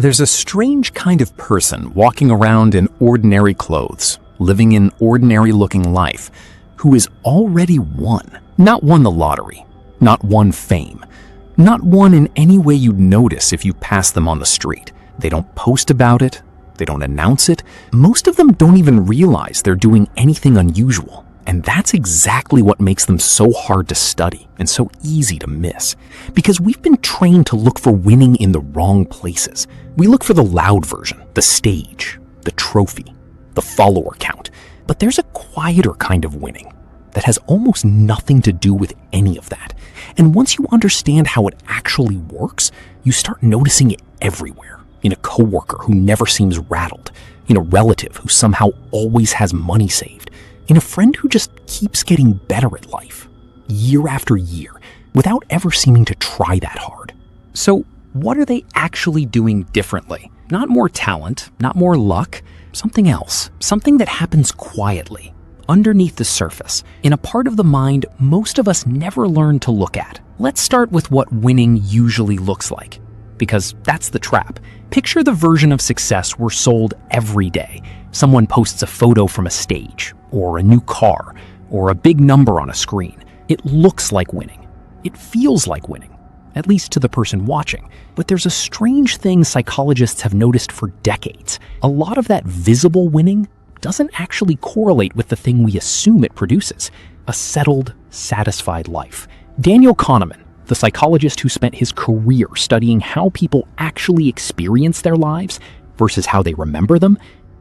There's a strange kind of person walking around in ordinary clothes, living an ordinary-looking life, who is already won. Not won the lottery, not won fame, not won in any way you'd notice if you pass them on the street. They don't post about it, they don't announce it. Most of them don't even realize they're doing anything unusual. And that's exactly what makes them so hard to study and so easy to miss. Because we've been trained to look for winning in the wrong places. We look for the loud version, the stage, the trophy, the follower count. But there's a quieter kind of winning that has almost nothing to do with any of that. And once you understand how it actually works, you start noticing it everywhere. In a coworker who never seems rattled, in a relative who somehow always has money saved, in a friend who just keeps getting better at life, year after year, without ever seeming to try that hard. So what are they actually doing differently? Not more talent, not more luck, something else, something that happens quietly, underneath the surface, in a part of the mind most of us never learn to look at. Let's start with what winning usually looks like, because that's the trap. Picture the version of success we're sold every day. Someone posts a photo from a stage, or a new car, or a big number on a screen. It looks like winning. It feels like winning, at least to the person watching. But there's a strange thing psychologists have noticed for decades. A lot of that visible winning doesn't actually correlate with the thing we assume it produces, a settled, satisfied life. Daniel Kahneman, the psychologist who spent his career studying how people actually experience their lives versus how they remember them,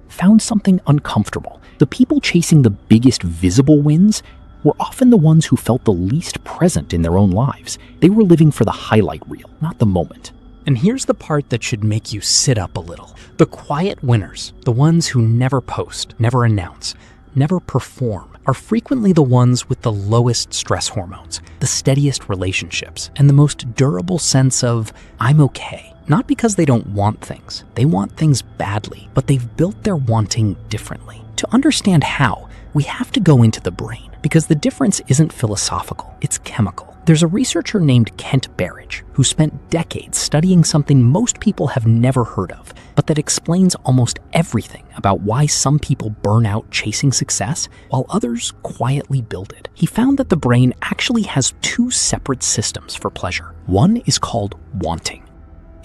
found something uncomfortable. The people chasing the biggest visible wins were often the ones who felt the least present in their own lives. They were living for the highlight reel, not the moment. And here's the part that should make you sit up a little. The quiet winners, the ones who never post, never announce, never perform, are frequently the ones with the lowest stress hormones, the steadiest relationships, and the most durable sense of, I'm okay. Not because they don't want things. They want things badly, but they've built their wanting differently. To understand how, we have to go into the brain, because the difference isn't philosophical, it's chemical. There's a researcher named Kent Berridge who spent decades studying something most people have never heard of, but that explains almost everything about why some people burn out chasing success while others quietly build it. He found that the brain actually has two separate systems for pleasure. One is called wanting,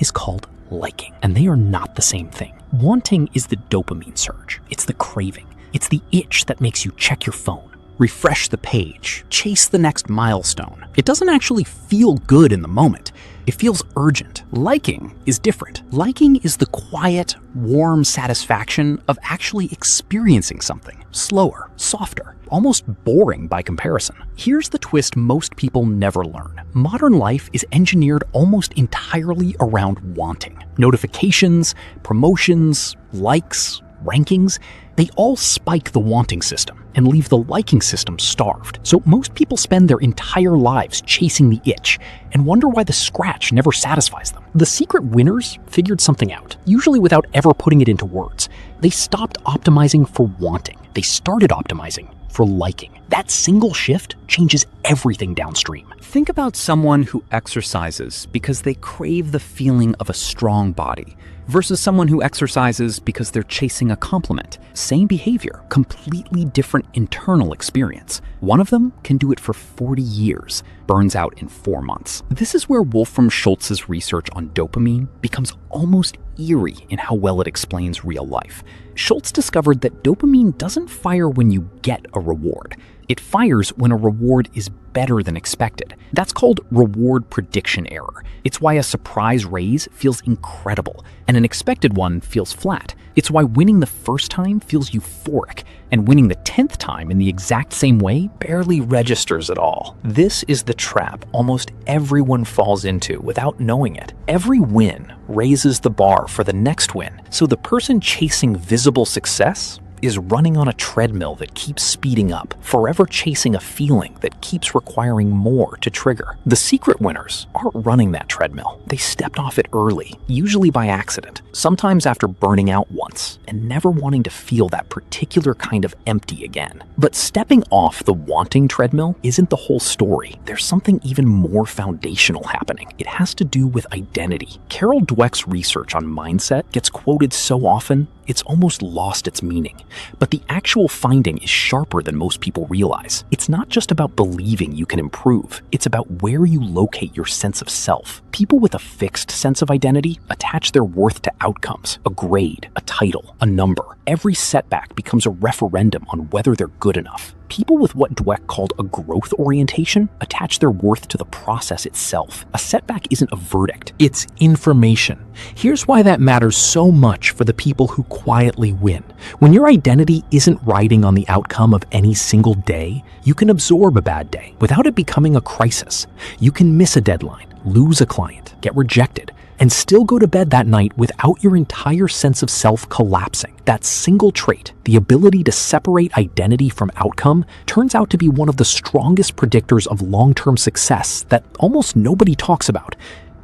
is called liking, and they are not the same thing. Wanting is the dopamine surge. It's the craving. It's the itch that makes you check your phone, refresh the page, chase the next milestone. It doesn't actually feel good in the moment. It feels urgent. Liking is different. Liking is the quiet, warm satisfaction of actually experiencing something. Slower, softer, almost boring by comparison. Here's the twist most people never learn. Modern life is engineered almost entirely around wanting. Notifications, promotions, likes, rankings, they all spike the wanting system and leave the liking system starved. So most people spend their entire lives chasing the itch and wonder why the scratch never satisfies them. The secret winners figured something out, usually without ever putting it into words. They stopped optimizing for wanting. They started optimizing for liking. That single shift changes everything downstream. Think about someone who exercises because they crave the feeling of a strong body versus someone who exercises because they're chasing a compliment. Same behavior, completely different internal experience. One of them can do it for 40 years, burns out in 4 months. This is where Wolfram Schultz's research on dopamine becomes almost eerie in how well it explains real life. Schultz discovered that dopamine doesn't fire when you get a reward. It fires when a reward is better than expected. That's called reward prediction error. It's why a surprise raise feels incredible and an expected one feels flat. It's why winning the first time feels euphoric and winning the 10th time in the exact same way barely registers at all. This is the trap almost everyone falls into without knowing it. Every win raises the bar for the next win, so the person chasing visible success is running on a treadmill that keeps speeding up, forever chasing a feeling that keeps requiring more to trigger. The secret winners aren't running that treadmill. They stepped off it early, usually by accident, sometimes after burning out once and never wanting to feel that particular kind of empty again. But stepping off the wanting treadmill isn't the whole story. There's something even more foundational happening. It has to do with identity. Carol Dweck's research on mindset gets quoted so often, it's almost lost its meaning. But the actual finding is sharper than most people realize. It's not just about believing you can improve. It's about where you locate your sense of self. People with a fixed sense of identity attach their worth to outcomes, a grade, a title, a number. Every setback becomes a referendum on whether they're good enough. People with what Dweck called a growth orientation attach their worth to the process itself. A setback isn't a verdict. It's information. Here's why that matters so much for the people who quietly win. When your identity isn't riding on the outcome of any single day, you can absorb a bad day without it becoming a crisis. You can miss a deadline, lose a client, get rejected, and still go to bed that night without your entire sense of self collapsing. That single trait, the ability to separate identity from outcome, turns out to be one of the strongest predictors of long-term success that almost nobody talks about,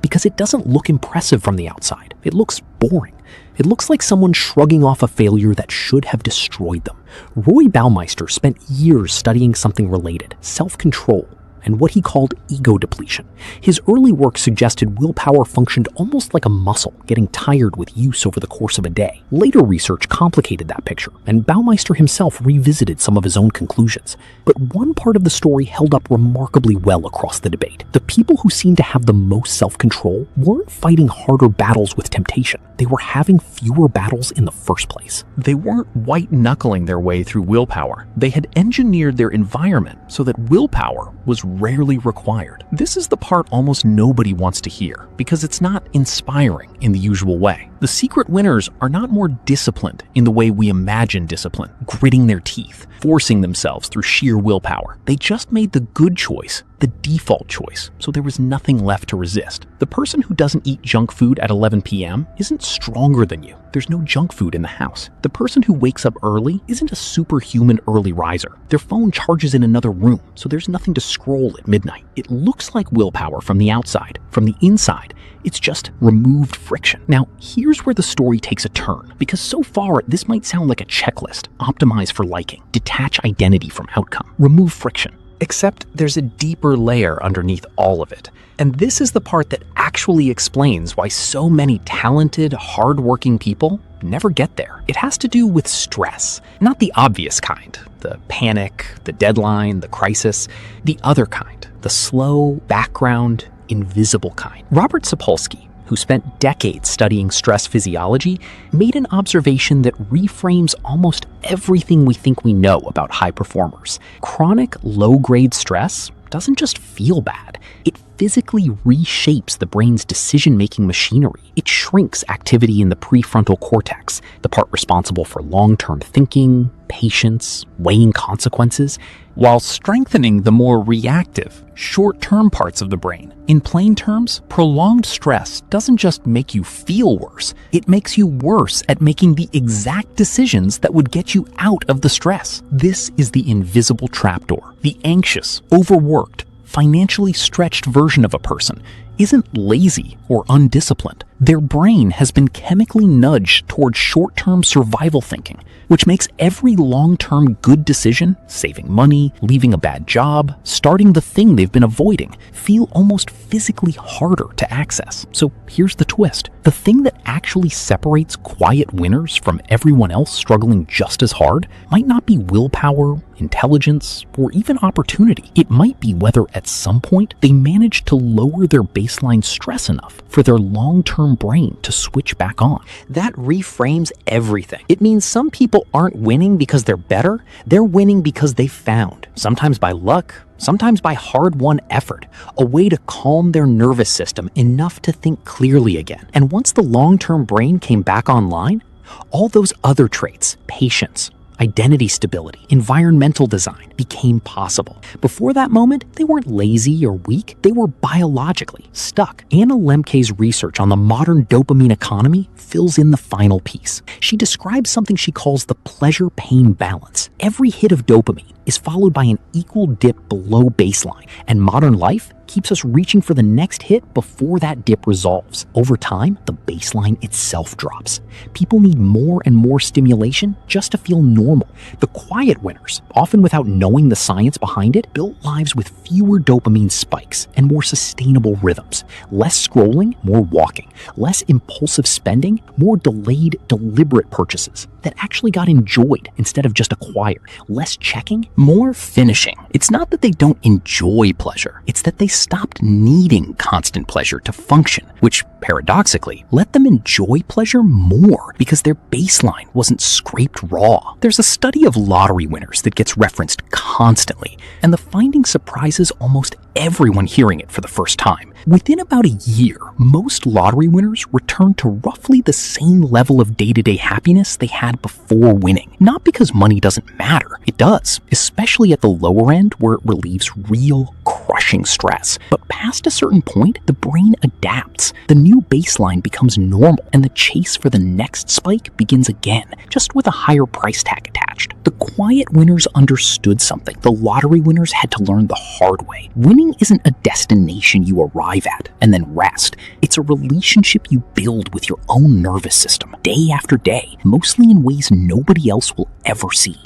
because it doesn't look impressive from the outside. It looks boring. It looks like someone shrugging off a failure that should have destroyed them. Roy Baumeister spent years studying something related, self-control, and what he called ego depletion. His early work suggested willpower functioned almost like a muscle, getting tired with use over the course of a day. Later research complicated that picture, and Baumeister himself revisited some of his own conclusions. But one part of the story held up remarkably well across the debate. The people who seemed to have the most self-control weren't fighting harder battles with temptation. They were having fewer battles in the first place. They weren't white-knuckling their way through willpower. They had engineered their environment so that willpower was rarely required. This is the part almost nobody wants to hear, because it's not inspiring in the usual way. The secret winners are not more disciplined in the way we imagine discipline, gritting their teeth, forcing themselves through sheer willpower. They just made the good choice the default choice, so there was nothing left to resist. The person who doesn't eat junk food at 11 p.m. isn't stronger than you. There's no junk food in the house. The person who wakes up early isn't a superhuman early riser. Their phone charges in another room, so there's nothing to scroll at midnight. It looks like willpower from the outside. From the inside, it's just removed friction. Now, here's where the story takes a turn, because so far, this might sound like a checklist, optimize for liking, detach identity from outcome, remove friction. Except there's a deeper layer underneath all of it. And this is the part that actually explains why so many talented, hardworking people never get there. It has to do with stress. Not the obvious kind, the panic, the deadline, the crisis. The other kind, the slow, background, invisible kind. Robert Sapolsky, who spent decades studying stress physiology, made an observation that reframes almost everything we think we know about high performers. Chronic low-grade stress doesn't just feel bad. It physically reshapes the brain's decision-making machinery. It shrinks activity in the prefrontal cortex, the part responsible for long-term thinking, patience, weighing consequences, while strengthening the more reactive, short-term parts of the brain. In plain terms, prolonged stress doesn't just make you feel worse, it makes you worse at making the exact decisions that would get you out of the stress. This is the invisible trapdoor. The anxious, overworked, financially stretched version of a person isn't lazy or undisciplined. Their brain has been chemically nudged towards short-term survival thinking, which makes every long-term good decision, saving money, leaving a bad job, starting the thing they've been avoiding, feel almost physically harder to access. So here's the twist. The thing that actually separates quiet winners from everyone else struggling just as hard might not be willpower, intelligence, or even opportunity. It might be whether at some point they manage to lower their baseline stress enough for their long-term brain to switch back on. That reframes everything. It means some people aren't winning because they're better, they're winning because they found, sometimes by luck, sometimes by hard-won effort, a way to calm their nervous system enough to think clearly again. And once the long-term brain came back online, all those other traits, patience, identity stability, environmental design became possible. Before that moment, they weren't lazy or weak, they were biologically stuck. Anna Lemke's research on the modern dopamine economy fills in the final piece. She describes something she calls the pleasure-pain balance. Every hit of dopamine is followed by an equal dip below baseline, and modern life keeps us reaching for the next hit before that dip resolves. Over time, the baseline itself drops. People need more and more stimulation just to feel normal. The quiet winners, often without knowing the science behind it, built lives with fewer dopamine spikes and more sustainable rhythms. Less scrolling, more walking. Less impulsive spending, more delayed, deliberate purchases that actually got enjoyed instead of just acquired. Less checking, more finishing. It's not that they don't enjoy pleasure, it's that they stopped needing constant pleasure to function, which paradoxically let them enjoy pleasure more because their baseline wasn't scraped raw. There's a study of lottery winners that gets referenced constantly, and the finding surprises almost everyone hearing it for the first time. Within about a year, most lottery winners return to roughly the same level of day-to-day happiness they had before winning. Not because money doesn't matter. It does, especially at the lower end where it relieves real, crushing stress. But past a certain point, the brain adapts. The new baseline becomes normal, and the chase for the next spike begins again, just with a higher price tag attached. The quiet winners understood something the lottery winners had to learn the hard way. Winning isn't a destination you arrive at and then rest. It's a relationship you build with your own nervous system, day after day, mostly in ways nobody else will ever see.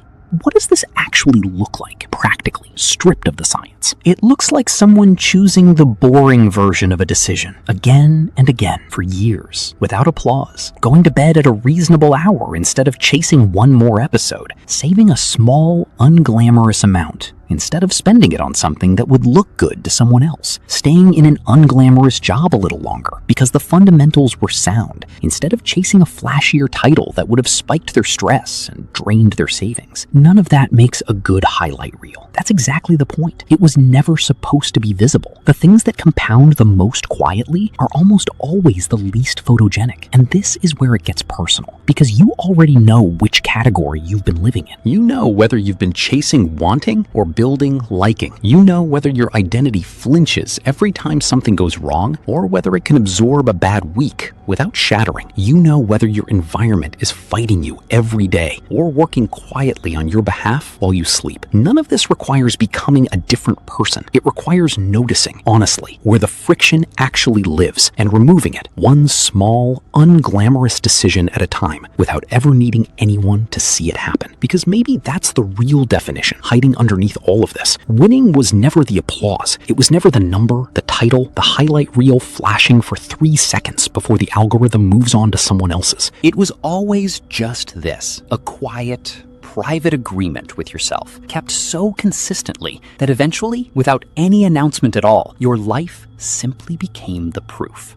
What does this actually look like, practically, stripped of the science? It looks like someone choosing the boring version of a decision, again and again, for years, without applause, going to bed at a reasonable hour instead of chasing one more episode, saving a small, unglamorous amount instead of spending it on something that would look good to someone else, staying in an unglamorous job a little longer because the fundamentals were sound, instead of chasing a flashier title that would have spiked their stress and drained their savings. None of that makes a good highlight reel. That's exactly the point. It was never supposed to be visible. The things that compound the most quietly are almost always the least photogenic. And this is where it gets personal, because you already know which category you've been living in. You know whether you've been chasing wanting or building liking. You know whether your identity flinches every time something goes wrong or whether it can absorb a bad week without shattering. You know whether your environment is fighting you every day or working quietly on your behalf while you sleep. None of this requires becoming a different person. It requires noticing, honestly, where the friction actually lives and removing it, one small, unglamorous decision at a time, without ever needing anyone to see it happen. Because maybe that's the real definition hiding underneath all of this. Winning was never the applause. It was never the number, the title, the highlight reel flashing for 3 seconds before the algorithm moves on to someone else's. It was always just this, a quiet, private agreement with yourself, kept so consistently that eventually, without any announcement at all, your life simply became the proof.